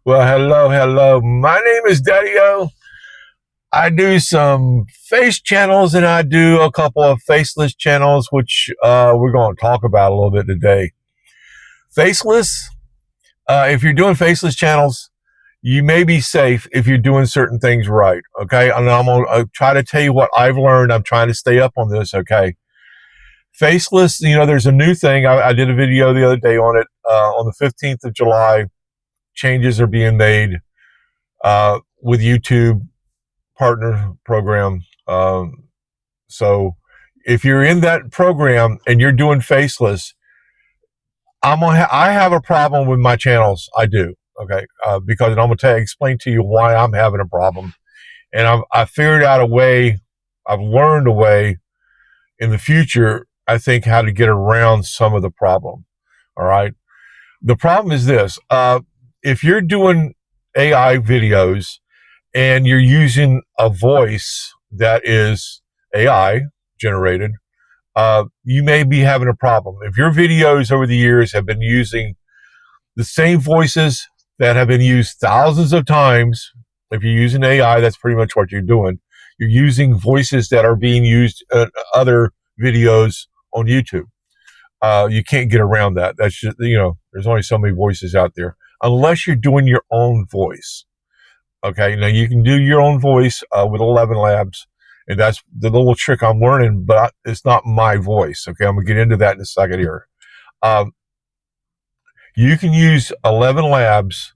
Well, hello, hello. My name is Daddy-O. I do some face channels and I do a couple of faceless channels, which we're going to talk about a little bit today. Faceless, if you're doing faceless channels, you may be safe if you're doing certain things right, okay? And I'm going to try to tell you what I've learned. I'm trying to stay up on this, okay? Faceless, there's a new thing. I did a video the other day on it. On the 15th of July, changes are being made with YouTube partner program. So if you're in that program and you're doing faceless, I have a problem with my channels. I do. Okay. Because I'm going to explain to you why I'm having a problem. And I figured out a way, I've learned a way in the future, I think, how to get around some of the problem. All right. The problem is this. If you're doing AI videos and you're using a voice that is AI generated, you may be having a problem. If your videos over the years have been using the same voices that have been used thousands of times, if you're using AI, that's pretty much what you're doing. You're using voices that are being used in other videos on YouTube. You can't get around that. That's just, there's only so many voices out there, unless you're doing your own voice. Okay, now you can do your own voice with 11 Labs, and that's the little trick I'm learning, but it's not my voice. Okay, I'm going to get into that in a second here. You can use 11 Labs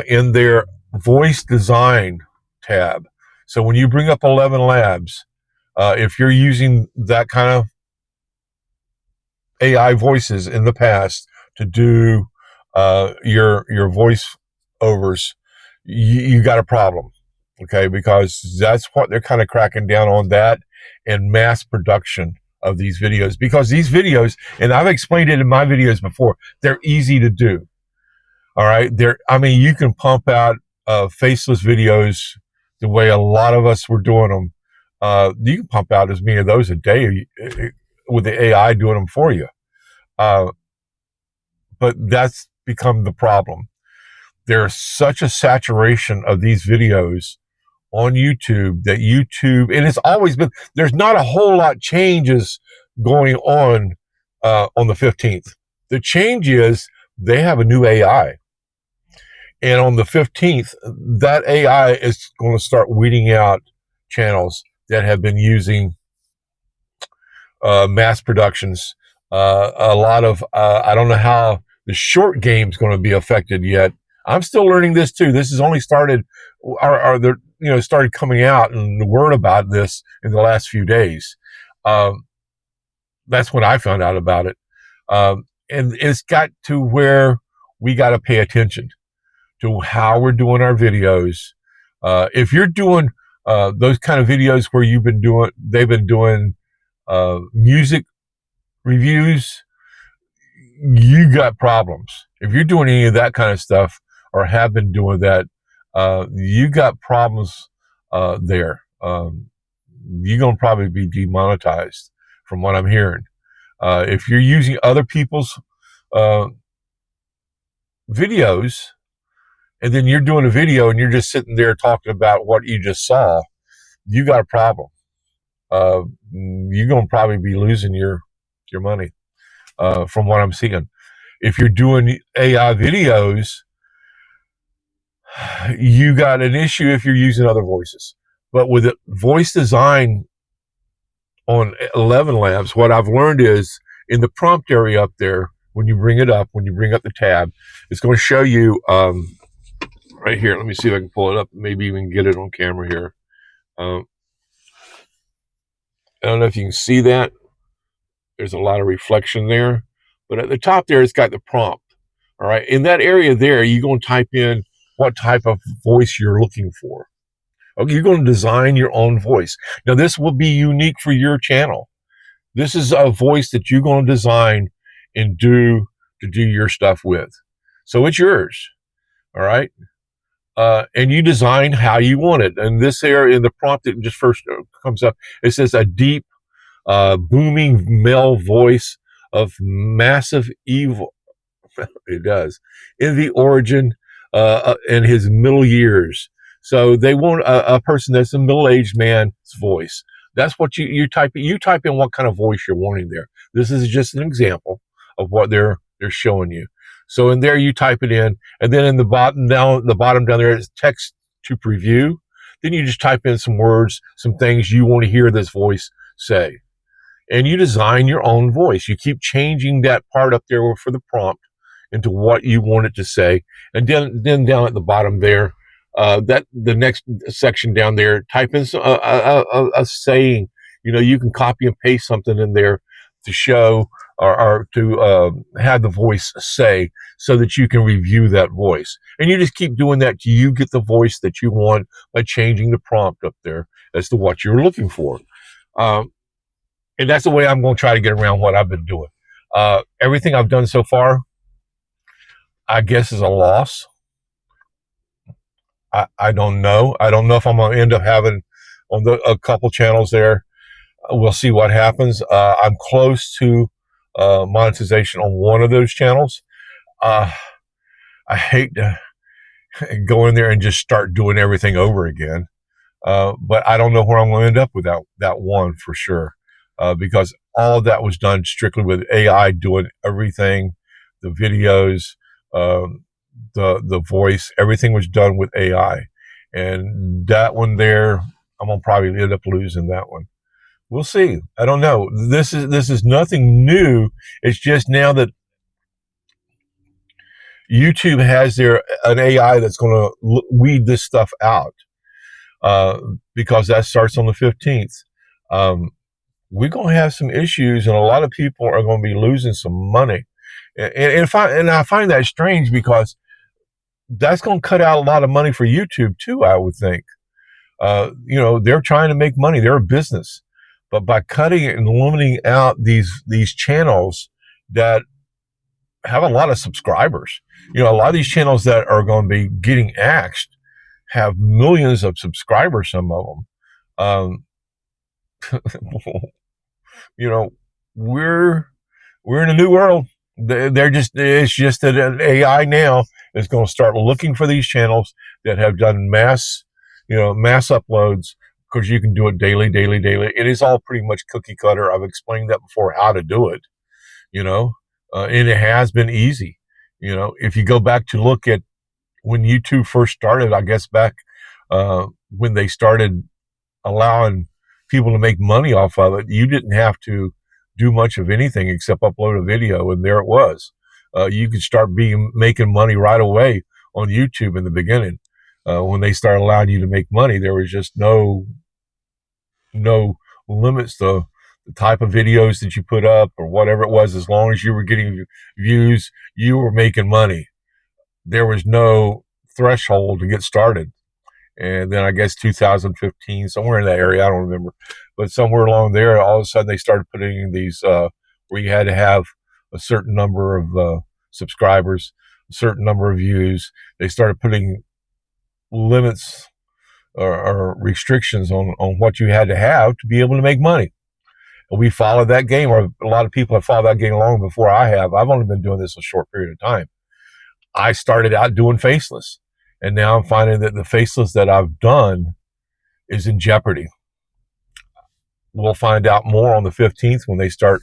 in their voice design tab. So when you bring up 11 Labs, if you're using that kind of AI voices in the past to do your voice overs, you got a problem, okay? Because that's what they're kind of cracking down on, that and mass production of these videos. Because these videos, and I've explained it in my videos before, they're easy to do. All right, you can pump out faceless videos the way a lot of us were doing them. You can pump out as many of those a day with the AI doing them for you. But that's become the problem. There's such a saturation of these videos on YouTube that and it's always been, there's not a whole lot changes going on the 15th. The change is they have a new AI. And on the 15th, that AI is going to start weeding out channels that have been using mass productions. A lot of, I don't know how the short game is going to be affected yet. I'm still learning this too. This has only started, started coming out and the word about this in the last few days. That's when I found out about it. And it's got to where we got to pay attention to how we're doing our videos. If you're doing those kind of videos where they've been doing music reviews, you got problems. If you're doing any of that kind of stuff or have been doing that, you got problems there. You're going to probably be demonetized from what I'm hearing. If you're using other people's videos, and then you're doing a video and you're just sitting there talking about what you just saw, you got a problem. You're going to probably be losing your money from what I'm seeing. If you're doing AI videos, you got an issue if you're using other voices. But with voice design on 11 Labs, what I've learned is in the prompt area up there, when you bring up the tab, it's going to show you right here. Let me see if I can pull it up. Maybe even get it on camera here. I don't know if you can see that. There's a lot of reflection there. But at the top there, it's got the prompt. All right. In that area there, you're going to type in what type of voice you're looking for. Okay, you're going to design your own voice. Now, this will be unique for your channel. This is a voice that you're going to design and do your stuff with. So it's yours. All right. And you design how you want it. And this area in the prompt that just first comes up, it says a deep, booming male voice of massive evil. It does. In the origin in his middle years. So they want a person that's a middle-aged man's voice. That's what you type. You type in what kind of voice you're wanting there. This is just an example of what they're showing you. So in there, you type it in, and then in the bottom down there is text to preview. Then you just type in some words, some things you want to hear this voice say, and you design your own voice. You keep changing that part up there for the prompt into what you want it to say, and then down at the bottom there, that the next section down there, type in a saying. You can copy and paste something in there to show or to have the voice say, so that you can review that voice. And you just keep doing that till you get the voice that you want by changing the prompt up there as to what you're looking for. And that's the way I'm going to try to get around what I've been doing. Everything I've done so far, I guess, is a loss. I don't know. I don't know if I'm going to end up having on a couple channels there. We'll see what happens. I'm close to monetization on one of those channels. I hate to go in there and just start doing everything over again. But I don't know where I'm going to end up with that one for sure. Because all of that was done strictly with AI doing everything, the videos, the voice, everything was done with AI. And that one there, I'm going to probably end up losing that one. We'll see. I don't know. This is nothing new. It's just now that YouTube has an AI that's going to weed this stuff out, because that starts on the 15th. We're going to have some issues, and a lot of people are going to be losing some money. And I find that strange, because that's going to cut out a lot of money for YouTube too, I would think. They're trying to make money. They're a business. But by cutting and limiting out these channels that have a lot of subscribers, a lot of these channels that are going to be getting axed have millions of subscribers, some of them. We're in a new world. It's just that an AI now is going to start looking for these channels that have done mass uploads, because you can do it daily. It is all pretty much cookie cutter. I've explained that before, how to do it, and it has been easy. If you go back to look at when YouTube first started, I guess back when they started allowing people to make money off of it, you didn't have to do much of anything except upload a video, and there it was. You could start making money right away on YouTube in the beginning. When they started allowing you to make money, there was just no limits to the type of videos that you put up or whatever it was. As long as you were getting views, you were making money. There was no threshold to get started. And then I guess 2015, somewhere in that area, I don't remember, but somewhere along there, all of a sudden they started putting these where you had to have a certain number of subscribers, a certain number of views. They started putting limits or restrictions on what you had to have to be able to make money. And we followed that game, or a lot of people have followed that game long before I have. I've only been doing this a short period of time. I started out doing Faceless, and now I'm finding that the Faceless that I've done is in jeopardy. We'll find out more on the 15th when they start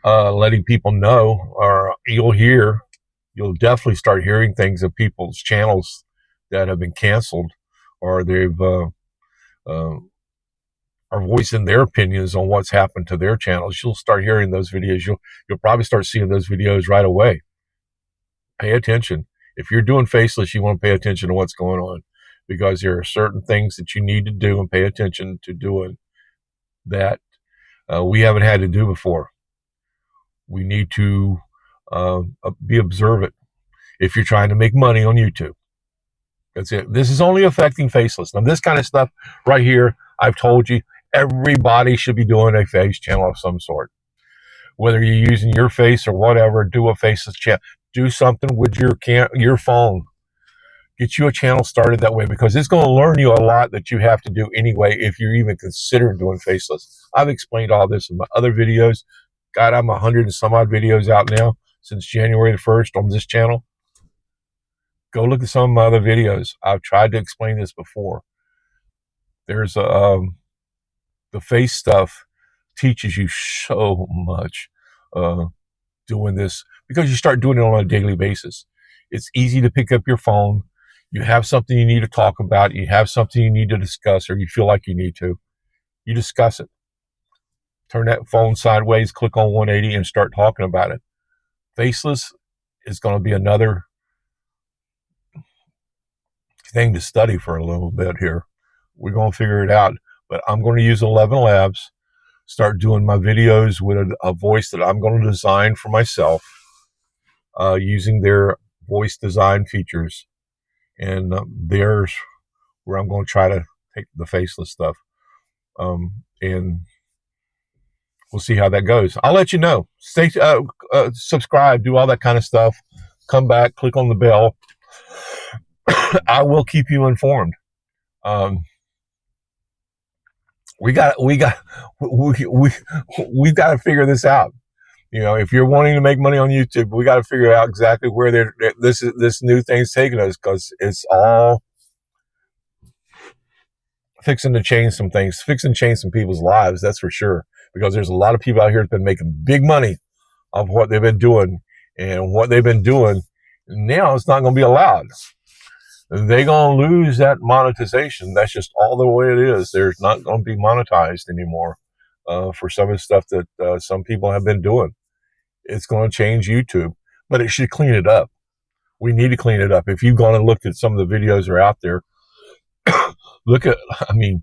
letting people know, or you'll definitely start hearing things of people's channels that have been canceled, or they've are voicing their opinions on what's happened to their channels. You'll start hearing those videos. You'll probably start seeing those videos right away. Pay attention. If you're doing Faceless, you want to pay attention to what's going on, because there are certain things that you need to do and pay attention to doing that we haven't had to do before. We need to be observant if you're trying to make money on YouTube. That's it. This is only affecting Faceless. Now, this kind of stuff right here, I've told you, everybody should be doing a face channel of some sort. Whether you're using your face or whatever, do a Faceless channel. Do something with your phone. Get you a channel started that way, because it's going to learn you a lot that you have to do anyway if you're even considering doing Faceless. I've explained all this in my other videos. God, I'm 100 and some odd videos out now since January the 1st on this channel. Go look at some of my other videos. I've tried to explain this before. There's the face stuff teaches you so much doing this, because you start doing it on a daily basis. It's easy to pick up your phone. You have something you need to talk about. You have something you need to discuss, or you feel like you need to. You discuss it. Turn that phone sideways, click on 180, and start talking about it. Faceless is going to be another thing to study for a little bit here. We're going to figure it out. But I'm going to use 11 Labs, start doing my videos with a voice that I'm going to design for myself, using their voice design features. And there's where I'm going to try to take the faceless stuff. And we'll see how that goes. I'll let you know. Stay, subscribe, do all that kind of stuff. Come back, click on the bell. I will keep you informed. We've got to figure this out. You know, if you're wanting to make money on YouTube, we got to figure out exactly where this new thing's taking us, because it's all fixing to change some things, fixing to change some people's lives. That's for sure. Because there's a lot of people out here that's been making big money off what they've been doing, and what they've been doing now it's not going to be allowed. They're going to lose that monetization. That's just all the way it is. There's not going to be monetized anymore for some of the stuff that some people have been doing. It's going to change YouTube, but it should clean it up. We need to clean it up. If you've gone and looked at some of the videos that are out there, look at, I mean,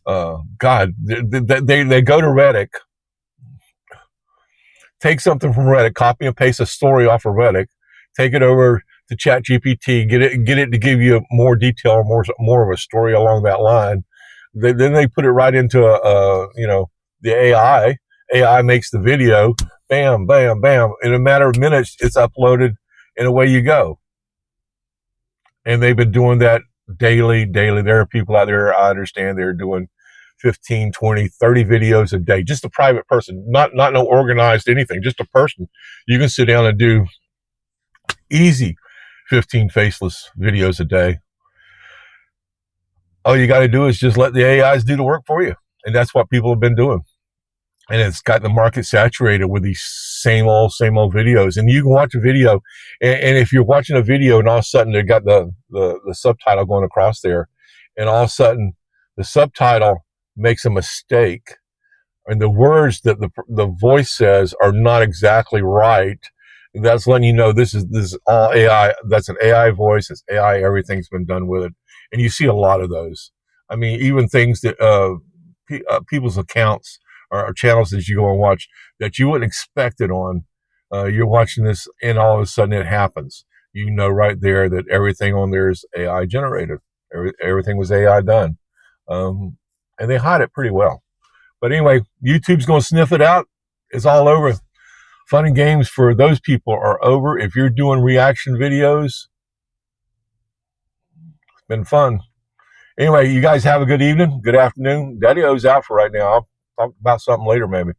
God, they go to Reddit, take something from Reddit, copy and paste a story off of Reddit, take it over to ChatGPT, get it to give you more detail, or more of a story along that line. Then they put it right into the AI. AI makes the video, bam, bam, bam. In a matter of minutes, it's uploaded, and away you go. And they've been doing that daily. There are people out there, I understand, they're doing 15, 20, 30 videos a day. Just a private person, not no organized anything, just a person. You can sit down and do easy 15 faceless videos a day. All you got to do is just let the AIs do the work for you. And that's what people have been doing. And it's got the market saturated with these same old videos. And you can watch a video, and if you're watching a video and all of a sudden they got the subtitle going across there, and all of a sudden the subtitle makes a mistake, and the words that the voice says are not exactly right, that's letting you know this is all AI. That's an AI voice. It's AI. Everything's been done with it. And you see a lot of those. I mean, even things that people's accounts or channels that you go and watch that you wouldn't expect it on. You're watching this, and all of a sudden it happens. You know right there that everything on there is AI generated. Everything was AI done. And they hide it pretty well. But anyway, YouTube's going to sniff it out. It's all over. Fun and games for those people are over. If you're doing reaction videos, it's been fun. Anyway, you guys have a good evening, good afternoon. Daddy-O's out for right now. I'll talk about something later maybe.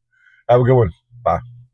Have a good one. Bye.